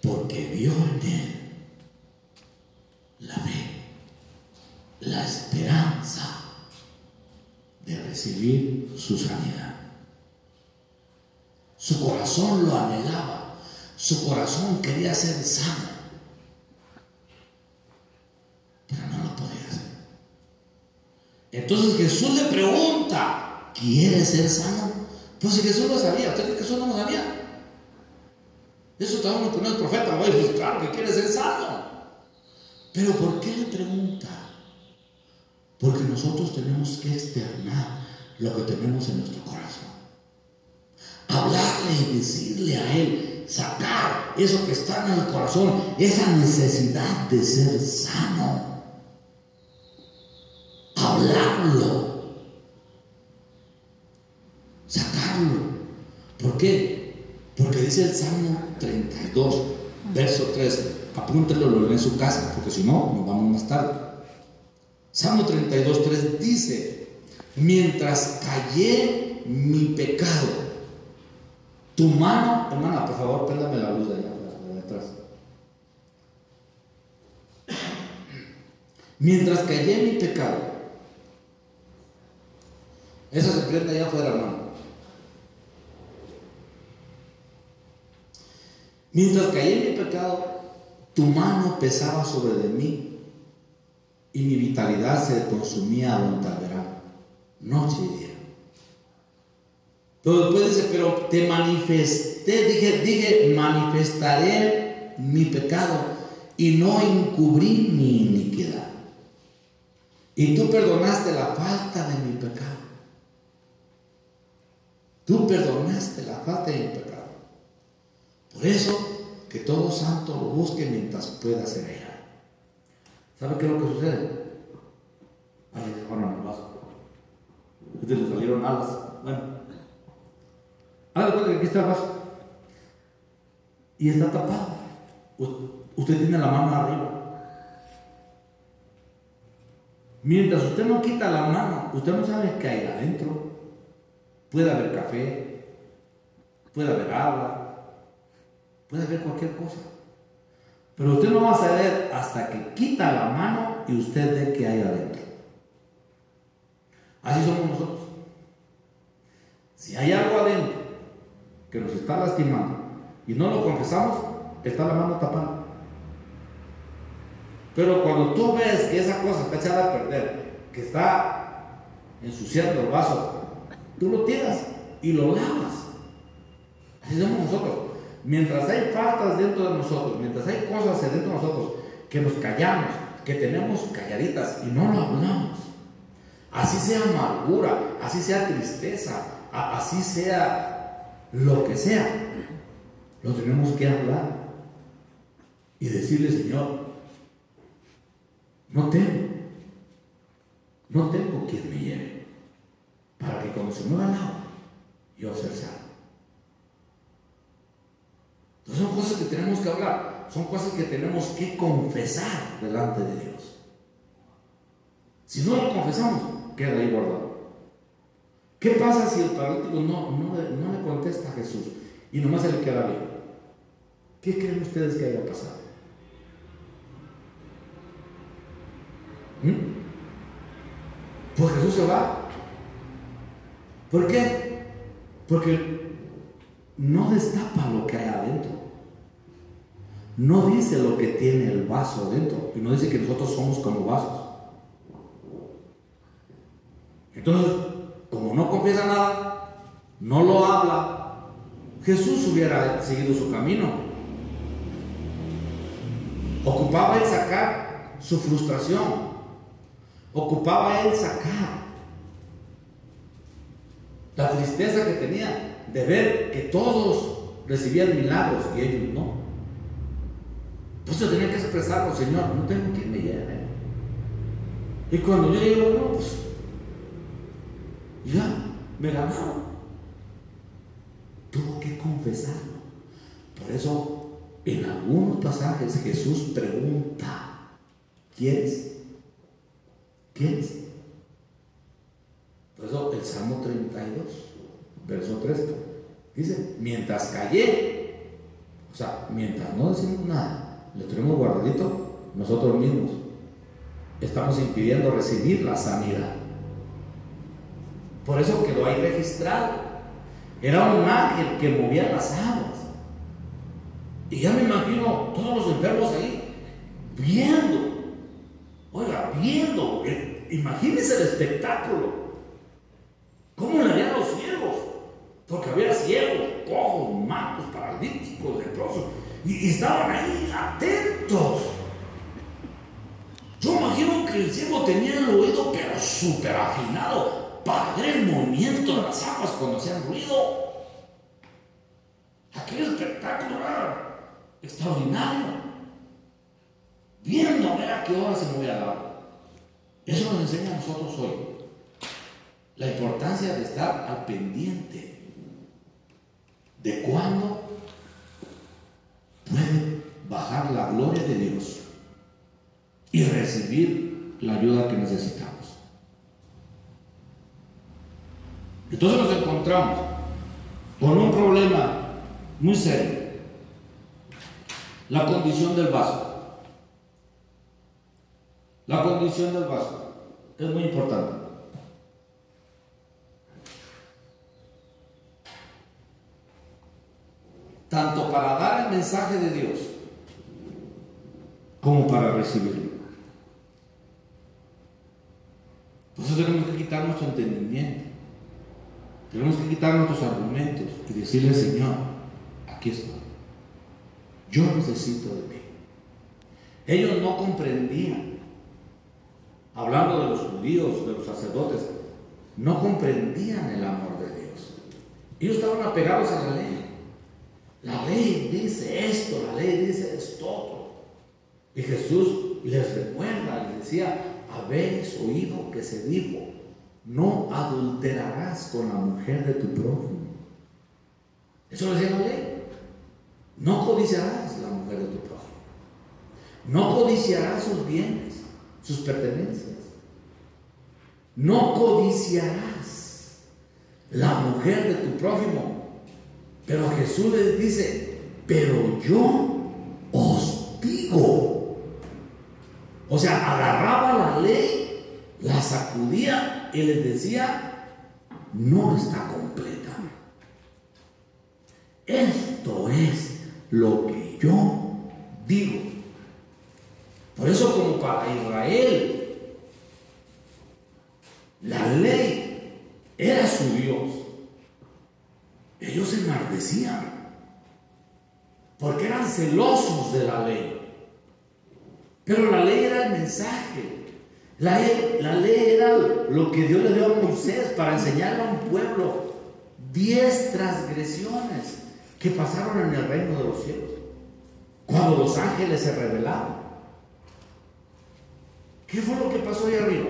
porque vio en él la fe, la esperanza de recibir su sanidad. Su corazón lo anhelaba, su corazón quería ser sano, pero no lo podía hacer. Entonces Jesús le pregunta: ¿quieres ser sano? Pues si Jesús lo sabía, ¿usted cree que Jesús no lo sabía? Eso estaba en el profeta, ¿no? Pues claro que quiere ser sano. Pero ¿por qué le pregunta? Porque nosotros tenemos que externar lo que tenemos en nuestro corazón. Hablarle y decirle a Él, sacar eso que está en el corazón, esa necesidad de ser sano. Hablarlo, sacarlo. ¿Por qué? Porque dice el Salmo 32, verso 13. Apúntelo en su casa, porque si no, nos vamos más tarde. Salmo 32, 3 dice: mientras callé mi pecado, tu mano, hermana, por favor, préndame la luz de allá, de atrás. Mientras callé mi pecado, esa se prende allá afuera, hermano. Mientras callé mi pecado, tu mano pesaba sobre de mí y mi vitalidad se consumía a voluntad, noche y día. Pero después dice: pero te manifesté, dije, manifestaré mi pecado y no encubrí mi iniquidad. Y tú perdonaste la falta de mi pecado. Tú perdonaste la falta de mi pecado. Por eso, que todo santo lo busque mientras pueda ser hallado. ¿Sabe qué es lo que sucede? Ay, bueno, no vas. Le salieron alas. Bueno, haga de cuenta que aquí está el vaso y está tapado. Usted tiene la mano arriba. Mientras usted no quita la mano, usted no sabe qué hay adentro. Puede haber café, puede haber agua, puede haber cualquier cosa. Pero usted no va a saber hasta que quita la mano y usted ve qué hay adentro. Así somos nosotros. Si hay algo adentro que nos está lastimando y no lo confesamos, está la mano tapada. Pero cuando tú ves que esa cosa está echada a perder, que está ensuciando el vaso, tú lo tiras y lo lavas. Así somos nosotros. Mientras hay faltas dentro de nosotros, mientras hay cosas dentro de nosotros que nos callamos, que tenemos calladitas y no lo hablamos, así sea amargura, así sea tristeza, así sea lo que sea, lo tenemos que hablar y decirle: Señor, no tengo quien me lleve, para que cuando se mueva el agua, yo sea sano. Entonces son cosas que tenemos que hablar, son cosas que tenemos que confesar delante de Dios. Si no lo confesamos, queda ahí guardado. ¿Qué pasa si el paralítico no le contesta a Jesús y nomás se le queda bien? ¿Qué creen ustedes que haya pasado? Pues Jesús se va. ¿Por qué? Porque no destapa lo que hay adentro. No dice lo que tiene el vaso adentro. Y no dice que nosotros somos como vasos. Entonces, como no confiesa nada, no lo habla, Jesús hubiera seguido su camino. Ocupaba él sacar su frustración. Ocupaba él sacar la tristeza que tenía de ver que todos recibían milagros y ellos no. Entonces tenía que expresarlo: Señor, no tengo quien me lleve. Y cuando yo digo, no, pues ya me ganaron. Tuvo que confesarlo. Por eso, en algunos pasajes Jesús pregunta: ¿quieres? ¿Quieres? Por eso el Salmo 32, verso 3, dice: mientras callé, O sea, mientras no decimos nada, lo tenemos guardadito, nosotros mismos estamos impidiendo recibir la sanidad. Por eso quedó ahí registrado. Era un ángel que movía las aguas. Y ya me imagino todos los enfermos ahí viendo. Oiga, viendo. Imagínense el espectáculo. ¿Cómo le harían los ciegos? Porque había ciegos, cojos, mancos, paralíticos, leprosos. Y estaban ahí atentos. Yo imagino que el ciego tenía el oído pero súper afinado para ver el movimiento de las aguas cuando hacían ruido. Aquel espectáculo era extraordinario. Viendo a ver a qué hora se movía el agua. Eso nos enseña a nosotros hoy la importancia de estar al pendiente de cuándo puede bajar la gloria de Dios y recibir la ayuda que necesitamos. Entonces nos encontramos con un problema muy serio: la condición del vaso. La condición del vaso es muy importante. Tanto para dar el mensaje de Dios como para recibirlo. Por eso tenemos que quitar nuestro entendimiento. Tenemos que quitar nuestros argumentos y decirle: Señor, aquí estoy. Yo necesito de ti. Ellos no comprendían. Hablando de los judíos, de los sacerdotes, no comprendían el amor de Dios. Ellos estaban apegados a la ley. La ley dice esto, la ley dice esto otro. Y Jesús les recuerda, les decía: habéis oído que se dijo, no adulterarás con la mujer de tu prójimo. Eso lo decía la ley. No codiciarás la mujer de tu prójimo. No codiciarás sus bienes, sus pertenencias. No codiciarás la mujer de tu prójimo. Pero Jesús les dice: pero yo os digo. O sea, agarraba la ley, la sacudía y les decía: no está completa. Esto es lo que yo digo. Por eso, como para Israel, la ley era su Dios. Ellos se enardecían porque eran celosos de la ley. Pero la ley era el mensaje. La ley era lo que Dios le dio a Moisés para enseñarle a un pueblo 10 transgresiones que pasaron en el reino de los cielos cuando los ángeles se rebelaron. ¿Qué fue lo que pasó ahí arriba?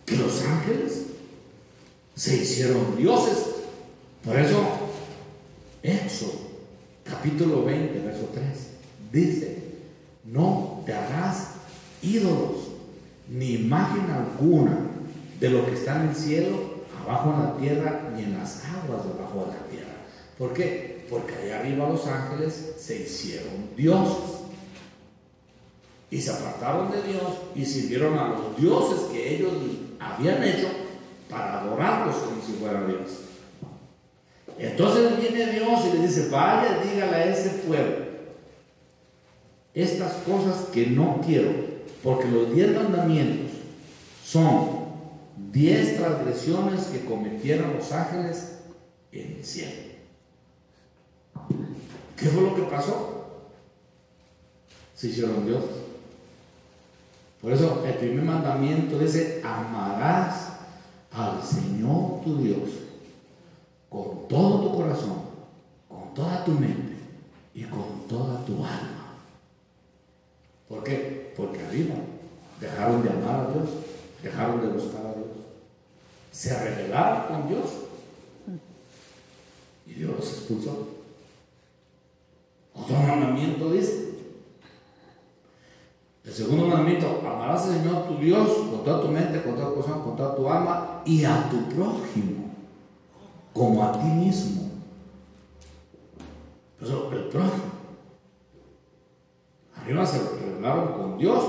Que los ángeles se hicieron dioses. Por eso, Éxodo, capítulo 20, verso 3, dice: no te harás ídolos, ni imagen alguna de lo que está en el cielo, abajo en la tierra, ni en las aguas debajo de la tierra. ¿Por qué? Porque allá arriba los ángeles se hicieron dioses. Y se apartaron de Dios y sirvieron a los dioses que ellos habían hecho para adorarlos como si fuera Dios. Entonces viene Dios y le dice: vaya, dígale a ese pueblo estas cosas que no quiero, porque los 10 mandamientos son 10 transgresiones que cometieron los ángeles en el cielo. ¿Qué fue lo que pasó? Se hicieron dioses. Por eso el primer mandamiento dice: amarás al Señor tu Dios con todo tu corazón, con toda tu mente y con toda tu alma. ¿Por qué? Porque arriba dejaron de amar a Dios, dejaron de buscar a Dios, se rebelaron con Dios y Dios los expulsó. Otro mandamiento dice: el segundo mandamiento, amarás al Señor tu Dios con toda tu mente, con toda tu corazón, con toda tu alma, y a tu prójimo como a ti mismo. Pero el prójimo. Arriba se rebelaron con Dios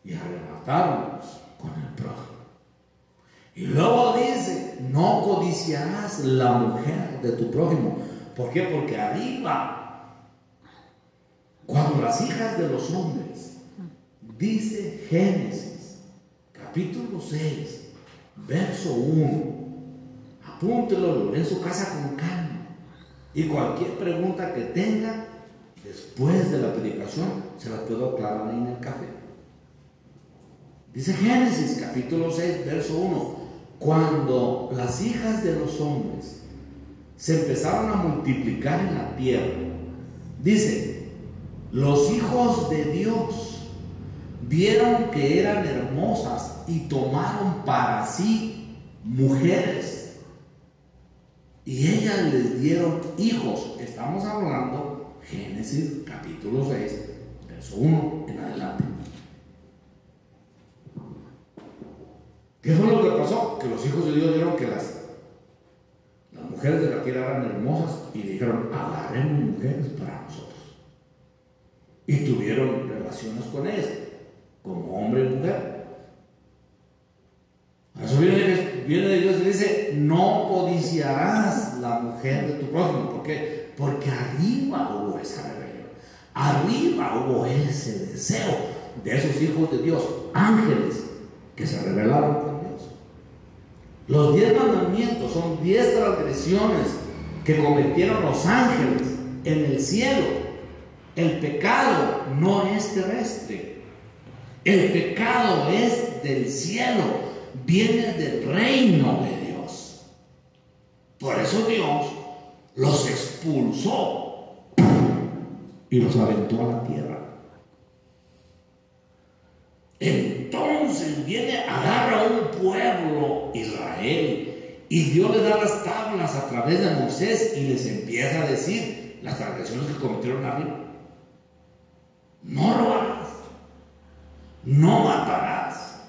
y arrebataron con el prójimo. Y luego dice, no codiciarás la mujer de tu prójimo. ¿Por qué? Porque arriba, cuando las hijas de los hombres, dice Génesis, capítulo 6, verso 1, apúntelo en su casa con calma. Y cualquier pregunta que tenga, después de la predicación, se las puedo aclarar ahí en el café. Dice Génesis, capítulo 6, verso 1, cuando las hijas de los hombres se empezaron a multiplicar en la tierra, dice, los hijos de Dios vieron que eran hermosas y tomaron para sí mujeres, y ellas les dieron hijos. Estamos hablando Génesis capítulo 6, verso 1 en adelante. ¿Qué fue lo que pasó? Que los hijos de Dios vieron que las mujeres de la tierra eran hermosas y dijeron, agarremos mujeres para nosotros. Y tuvieron relaciones con ellas, como hombre y mujer. Eso viene de Dios y dice, no codiciarás la mujer de tu prójimo. ¿Por qué? Porque arriba hubo esa rebelión. Arriba hubo ese deseo de esos hijos de Dios, ángeles, que se rebelaron con Dios. Los 10 mandamientos son 10 transgresiones que cometieron los ángeles en el cielo. El pecado no es terrestre. El pecado es del cielo, viene del reino de Dios. Por eso Dios los expulsó y los aventó a la tierra. Entonces viene, agarra un pueblo, Israel, y Dios le da las tablas a través de Moisés y les empieza a decir las transgresiones que cometieron arriba. No robarás, no matarás,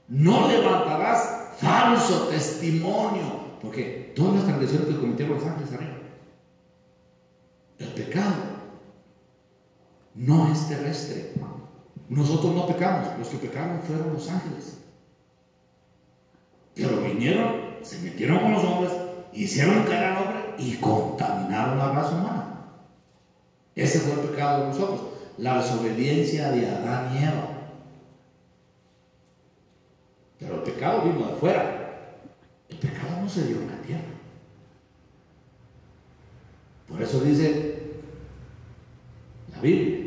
no levantarás falso testimonio, porque todas las transgresiones que cometieron los ángeles arriba. El pecado no es terrestre. Nosotros no pecamos, los que pecaron fueron los ángeles. Pero vinieron, se metieron con los hombres, hicieron caer al hombre y contaminaron la raza humana. Ese fue el pecado de nosotros, la desobediencia de Adán y Eva. Pero el pecado vino de afuera. El pecado no se dio en la tierra. Por eso dice la Biblia,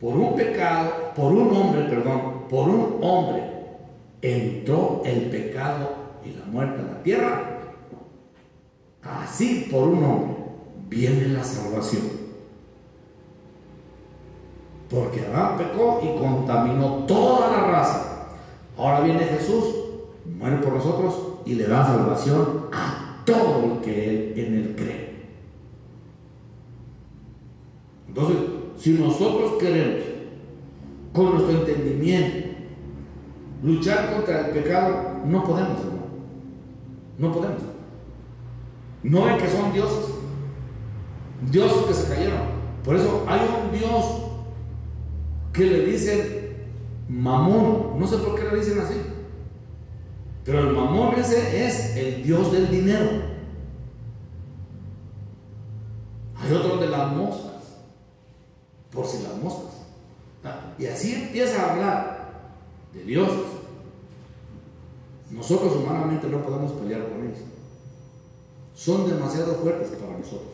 por un hombre entró el pecado y la muerte a la tierra. Así por un hombre viene la salvación. Porque Adán pecó y contaminó toda la raza. Ahora viene Jesús, muere por nosotros y le da salvación a todo el que en él cree. Entonces, si nosotros queremos, con nuestro entendimiento, luchar contra el pecado, no podemos, hermano. No podemos. No ven que son dioses. Dioses que se cayeron. Por eso hay un Dios que le dicen Mamón. No sé por qué le dicen así. Pero el Mamón ese es el Dios del dinero. Hay otro de las moscas. Por si las moscas. Y así empieza a hablar de dioses. Nosotros humanamente no podemos pelear con ellos. Son demasiado fuertes para nosotros.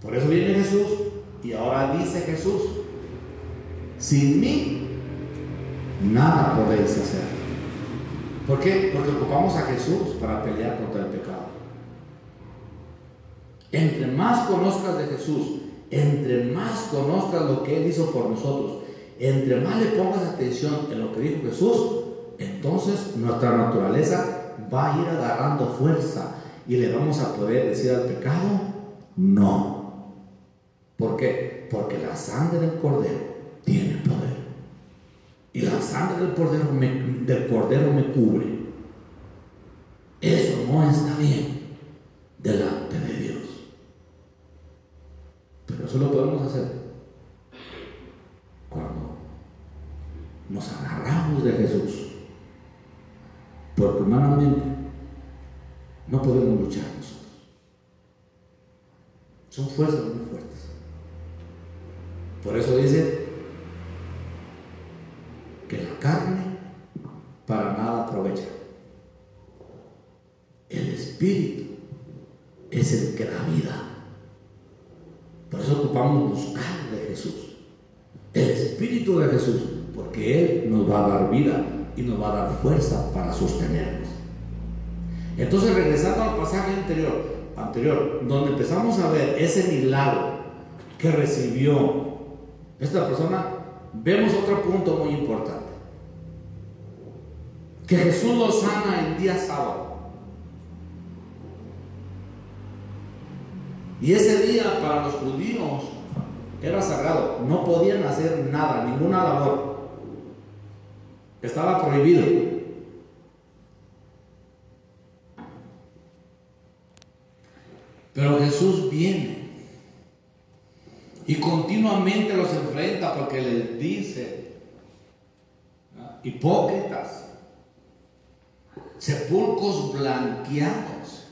Por eso viene Jesús y ahora dice Jesús, sin mí nada podéis hacer. ¿Por qué? Porque ocupamos a Jesús para pelear contra el pecado. Entre más conozcas de Jesús, entre más conozcas lo que Él hizo por nosotros, entre más le pongas atención en lo que dijo Jesús, entonces nuestra naturaleza va a ir agarrando fuerza y le vamos a poder decir al pecado, no. ¿Por qué? Porque la sangre del Cordero tiene poder. Y la sangre del Cordero me cubre. Eso no está bien. delante de Dios. Pero eso lo podemos hacer cuando nos agarramos de Jesús, porque humanamente no podemos luchar nosotros. Son fuerzas muy fuertes. Por eso dice que la carne para nada aprovecha. El Espíritu es el que da vida. Por eso ocupamos buscar de Jesús, el Espíritu de Jesús, porque Él nos va a dar vida y nos va a dar fuerza para sostenernos. Entonces, regresando al pasaje anterior, donde empezamos a ver ese milagro que recibió esta persona, vemos otro punto muy importante: que Jesús lo sana el día sábado. Y ese día para los judíos era sagrado, no podían hacer nada, ninguna labor, estaba prohibido. Pero Jesús viene y continuamente los enfrenta, porque les dice: hipócritas, sepulcros blanqueados,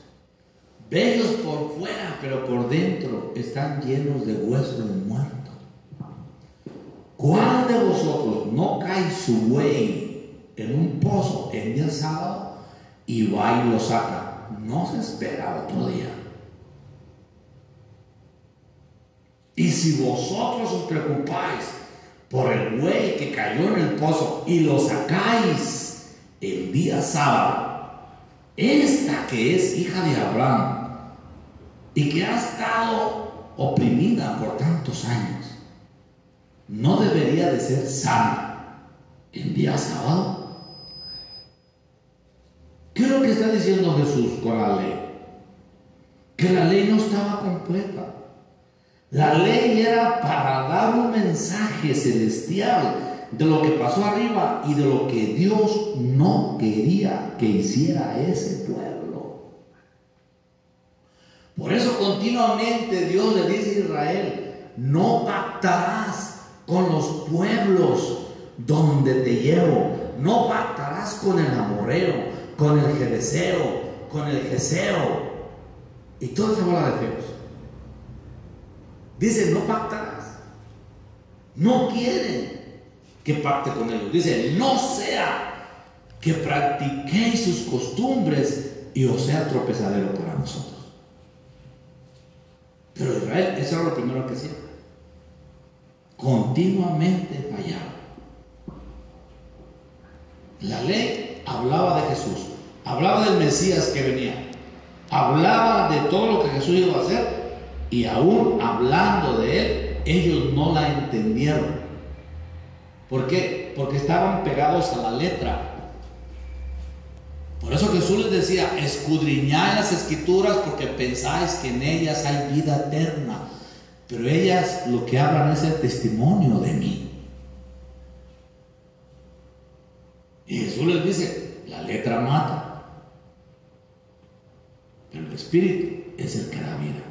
bellos por fuera, pero por dentro están llenos de huesos de muerto. ¿Cuál de vosotros no cae su buey en un pozo en día sábado y va y lo saca? No se espera otro día. Y si vosotros os preocupáis por el buey que cayó en el pozo y lo sacáis el día sábado, esta que es hija de Abraham y que ha estado oprimida por tantos años, ¿no debería de ser sana en día sábado? ¿Qué es lo que está diciendo Jesús con la ley? Que la ley no estaba completa. La ley era para dar un mensaje celestial de lo que pasó arriba y de lo que Dios no quería que hiciera ese pueblo. Por eso continuamente Dios le dice a Israel: no pactarás con los pueblos donde te llevo, no pactarás con el amorreo, con el jebuseo, con el geseo y toda esa bola de feos. Dice: no pactarás. No quieren que pacte con ellos. Dice: no sea que practiquéis sus costumbres y os sea tropezadero para nosotros. Pero Israel, eso era lo primero que hacía. Continuamente fallaba. La ley hablaba de Jesús, hablaba del Mesías que venía, hablaba de todo lo que Jesús iba a hacer, y aún hablando de Él, ellos no la entendieron. ¿Por qué? Porque estaban pegados a la letra. Por eso Jesús les decía: escudriñad las Escrituras porque pensáis que en ellas hay vida eterna, pero ellas lo que hablan es el testimonio de mí. Y Jesús les dice: la letra mata, pero el Espíritu es el que da vida.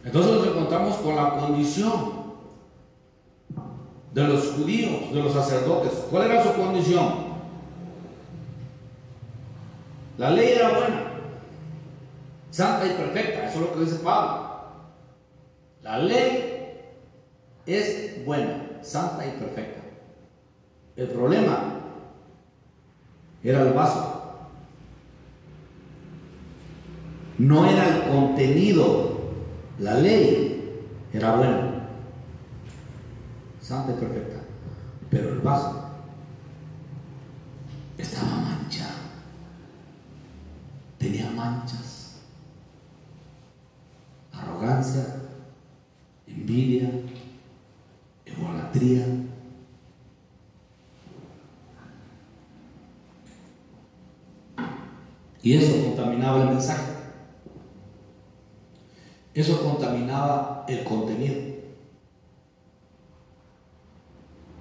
Entonces nos encontramos con la condición de los judíos, de los sacerdotes. ¿Cuál era su condición? La ley era buena, santa y perfecta. Eso es lo que dice Pablo. La ley es buena, santa y perfecta. El problema era el vaso. No era el contenido. La ley era buena, santa y perfecta, pero el vaso estaba manchado, tenía manchas, arrogancia, envidia, idolatría. Y eso contaminaba el mensaje. Eso contaminaba el contenido.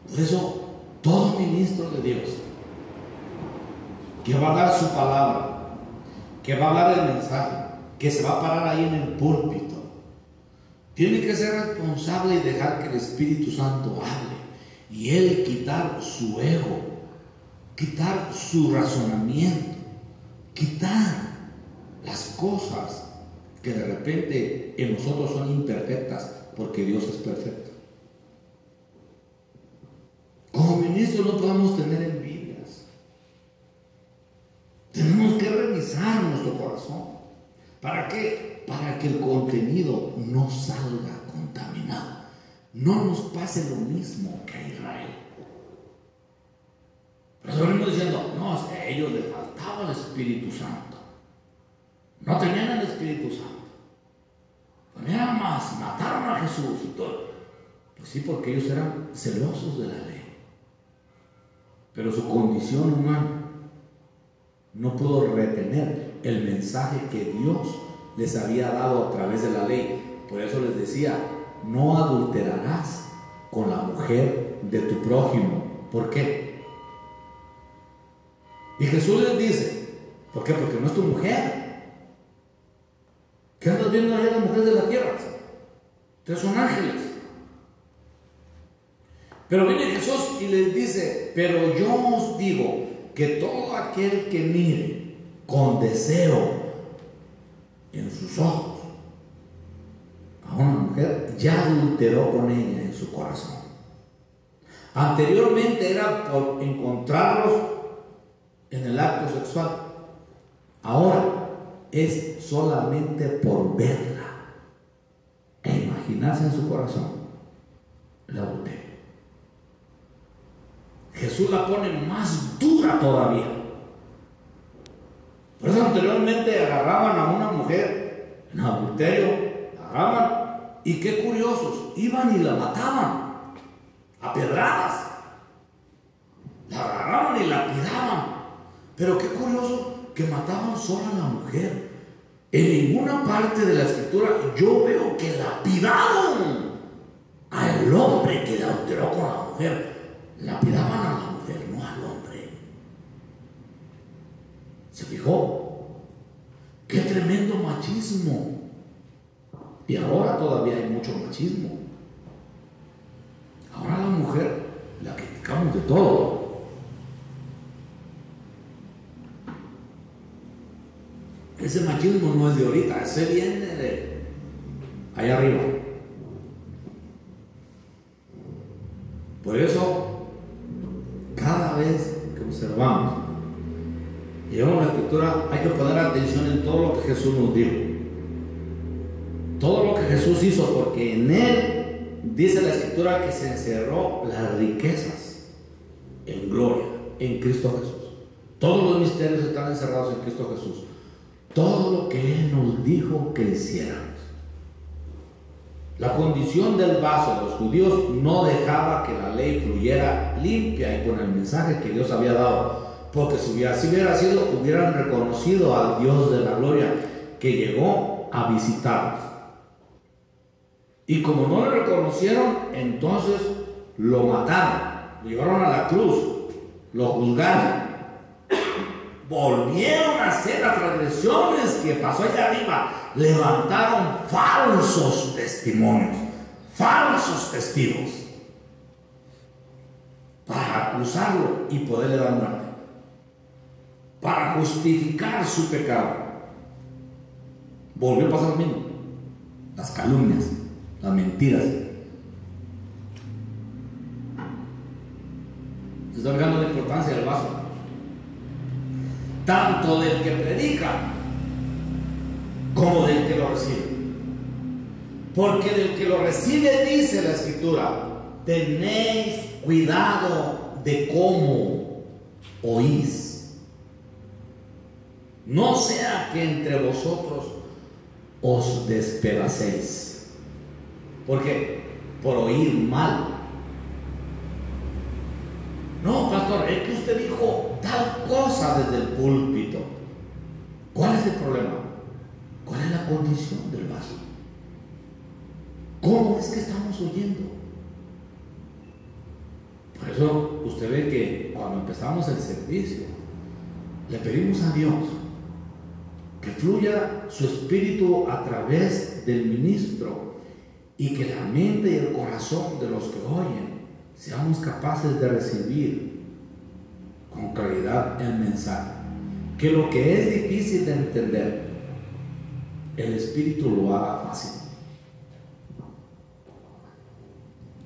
Por eso, todo ministro de Dios que va a dar su palabra, que va a hablar el mensaje, que se va a parar ahí en el púlpito, tiene que ser responsable y dejar que el Espíritu Santo hable y él quitar su ego, quitar su razonamiento, quitar las cosas que de repente en nosotros son imperfectas, porque Dios es perfecto. Como ministros no podemos tener envidias. Tenemos que revisar nuestro corazón. ¿Para qué? Para que el contenido no salga contaminado. No nos pase lo mismo que a Israel. Pero venimos diciendo, no, es que a ellos les faltaba el Espíritu Santo. No tenían el Espíritu Santo. Tenían más, mataron a Jesús y todo. Pues sí, porque ellos eran celosos de la ley. Pero su condición humana no pudo retener el mensaje que Dios les había dado a través de la ley. Por eso les decía, no adulterarás con la mujer de tu prójimo. ¿Por qué? Y Jesús les dice, ¿por qué? Porque no es tu mujer. ¿Qué andas viendo allá las mujeres de la tierra? Ustedes son ángeles. Pero viene Jesús y les dice, pero yo os digo que todo aquel que mire con deseo en sus ojos a una mujer, ya adulteró con ella en su corazón. Anteriormente era por encontrarlos en el acto sexual. Ahora es solamente por verla e imaginarse en su corazón el adulterio. Jesús la pone más dura todavía. Por eso anteriormente agarraban a una mujer en adulterio, la agarraban y qué curiosos, iban y la mataban a pedradas, la agarraban y la lapidaban. Pero qué curioso que mataban solo a la mujer. En ninguna parte de la escritura yo veo que lapidaron al hombre que adulteró con la mujer. Lapidaban a la mujer, no al hombre. ¿Se fijó? ¡Qué tremendo machismo! Y ahora todavía hay mucho machismo. Ahora la mujer la criticamos de todo. Ese machismo no es de ahorita, ese viene de allá arriba. Por eso, cada vez que observamos y llevamos la escritura, hay que poner atención en todo lo que Jesús nos dijo, todo lo que Jesús hizo, porque en él dice la escritura que se encerró las riquezas en gloria en Cristo Jesús. Todos los misterios están encerrados en Cristo Jesús. Todo lo que él nos dijo que hiciéramos. La condición del vaso de los judíos no dejaba que la ley fluyera limpia y con el mensaje que Dios había dado, porque si hubiera sido, hubieran reconocido al Dios de la gloria que llegó a visitarlos. Y como no le reconocieron, entonces lo mataron, lo llevaron a la cruz, lo juzgaron, volvieron a hacer las transgresiones que pasó allá arriba. Levantaron falsos testimonios, falsos testigos, para acusarlo y poderle dar muerte, para justificar su pecado. Volvió a pasar lo mismo, las calumnias, las mentiras. Se está fijando la importancia del vaso, tanto del que predica como del que lo recibe. Porque del que lo recibe, dice la escritura, tenéis cuidado de cómo oís, no sea que entre vosotros os despedacéis. ¿Por qué? Por oír mal. No, pastor, es que usted dijo tal cosa desde el púlpito. ¿Cuál es el problema? ¿Cuál es la condición del vaso? ¿Cómo es que estamos oyendo? Por eso usted ve que cuando empezamos el servicio, Le pedimos a Dios que fluya su espíritu a través del ministro y que la mente y el corazón de los que oyen seamos capaces de recibir con claridad el mensaje. Que lo que es difícil de entender, el espíritu lo haga fácil.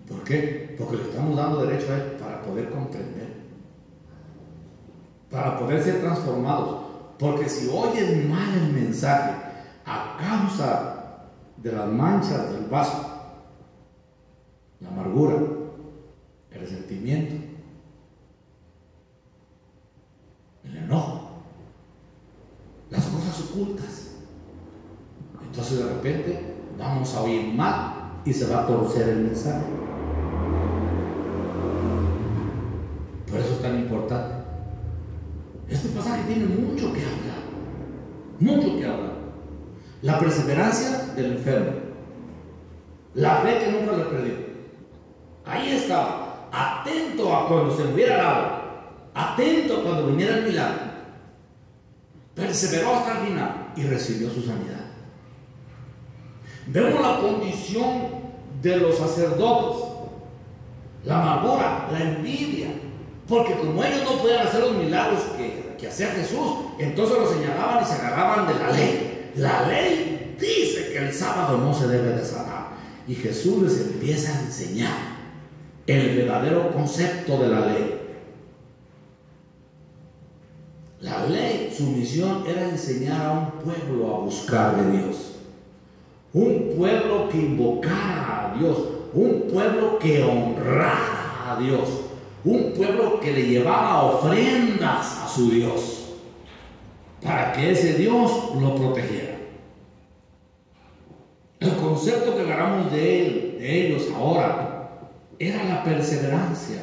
¿Por qué? Porque le estamos dando derecho a él para poder comprender, para poder ser transformados. Porque si oyes mal el mensaje a causa de las manchas del vaso, la amargura, el resentimiento, el enojo, las cosas ocultas, entonces de repente vamos a oír mal y se va a torcer el mensaje. Por eso es tan importante. Este pasaje tiene mucho que hablar, mucho que hablar. La perseverancia del enfermo, la fe que nunca le perdió. Ahí estaba, atento a cuando se moviera el agua, atento a cuando viniera el milagro. Perseveró hasta el final y recibió su sanidad. Vemos la condición de los sacerdotes, la amargura, la envidia, porque como ellos no podían hacer los milagros que hacía Jesús, entonces los señalaban y se agarraban de la ley. La ley dice que el sábado no se debe de sanar, y Jesús les empieza a enseñar el verdadero concepto de la ley. La ley, su misión era enseñar a un pueblo a buscar de Dios, un pueblo que invocara a Dios, un pueblo que honrara a Dios, un pueblo que le llevaba ofrendas a su Dios, para que ese Dios lo protegiera. El concepto que agarramos de ellos ahora era la perseverancia,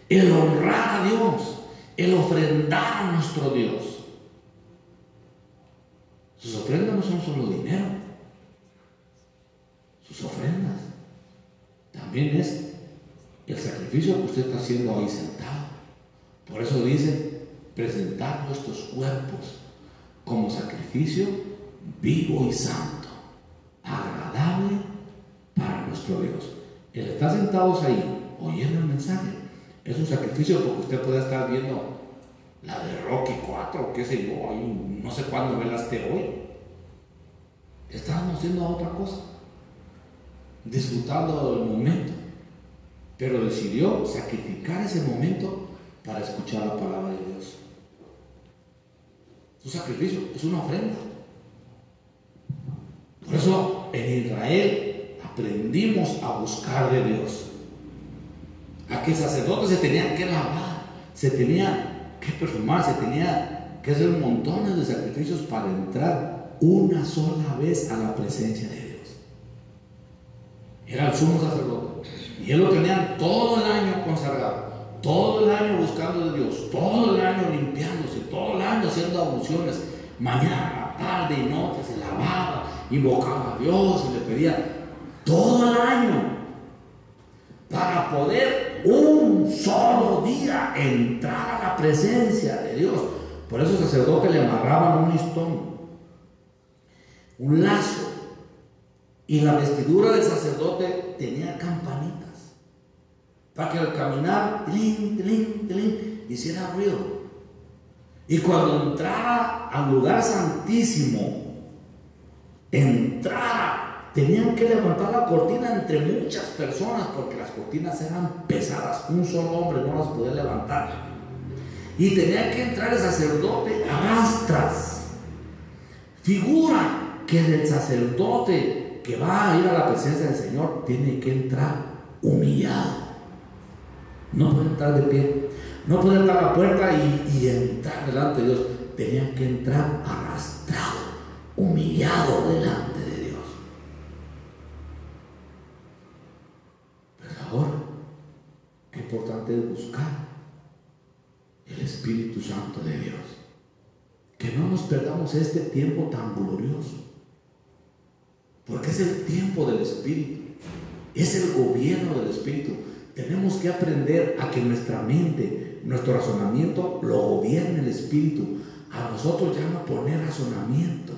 el honrar a Dios, el ofrendar a nuestro Dios. Sus ofrendas no son solo dinero, sus ofrendas también es el sacrificio que usted está haciendo ahí sentado. Por eso dice, presentar nuestros cuerpos como sacrificio vivo y santo, agradable para nuestro Dios. El estar sentados ahí oyendo el mensaje es un sacrificio, porque usted puede estar viendo la de Rocky 4, qué sé yo, ahí no sé cuándo velaste hoy. Estábamos haciendo otra cosa, disfrutando del momento, pero decidió sacrificar ese momento para escuchar la palabra de Dios. Es un sacrificio, es una ofrenda. Por eso en Israel aprendimos a buscar de Dios, a que el sacerdote se tenía que lavar, se tenía que perfumar, se tenía que hacer montones de sacrificios para entrar una sola vez a la presencia de Dios. Era el sumo sacerdote, y él lo tenían todo el año consagrado, todo el año buscando de Dios, todo el año limpiándose, todo el año haciendo abluciones, mañana, tarde y noche, se lavaba, invocaba a Dios y le pedía todo el año para poder un solo día entrar a la presencia de Dios. Por eso el sacerdote le amarraban un listón, un lazo, y la vestidura del sacerdote tenía campanitas para que al caminar tling, tling, tling, hiciera ruido. Y cuando entrara al lugar santísimo, tenían que levantar la cortina entre muchas personas, porque las cortinas eran pesadas, un solo hombre no las podía levantar, y tenía que entrar el sacerdote a rastras. Figura que el sacerdote que va a ir a la presencia del Señor tiene que entrar humillado, no puede entrar de pie, no puede entrar a la puerta y entrar delante de Dios, tenía que entrar arrastrado, humillado delante de Dios. Pero ahora, qué importante es buscar el Espíritu Santo de Dios, que no nos perdamos este tiempo tan glorioso, porque es el tiempo del Espíritu, es el gobierno del Espíritu. tenemos que aprender a que nuestra mente, nuestro razonamiento lo gobierne el Espíritu. A nosotros ya no poner razonamiento.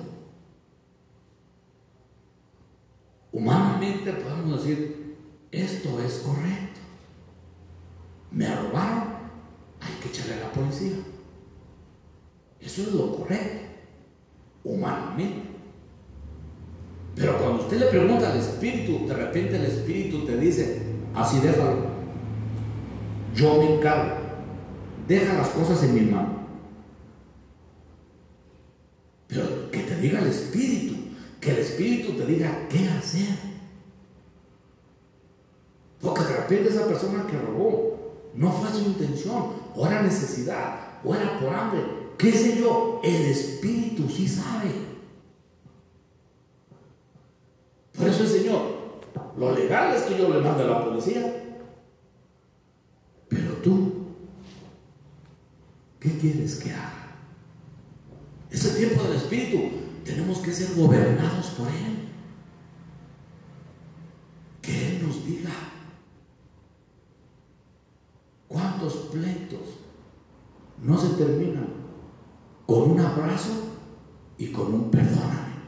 Humanamente podemos decir, esto es correcto. Me robaron, hay que echarle a la policía. Eso es lo correcto, humanamente. Pero cuando usted le pregunta al Espíritu, de repente el Espíritu te dice, así déjalo, yo me encargo, deja las cosas en mi mano. Pero que te diga el Espíritu, que el Espíritu te diga qué hacer. Porque de repente esa persona que robó no fue su intención, o era necesidad, o era por hambre, qué sé yo, el Espíritu sí sabe. Por eso el Señor, lo legal es que yo le mande a la policía. Pero tú, ¿qué quieres que haga? Ese tiempo del Espíritu, tenemos que ser gobernados por Él. Que Él nos diga cuántos pleitos no se terminan con un abrazo y con un perdóname.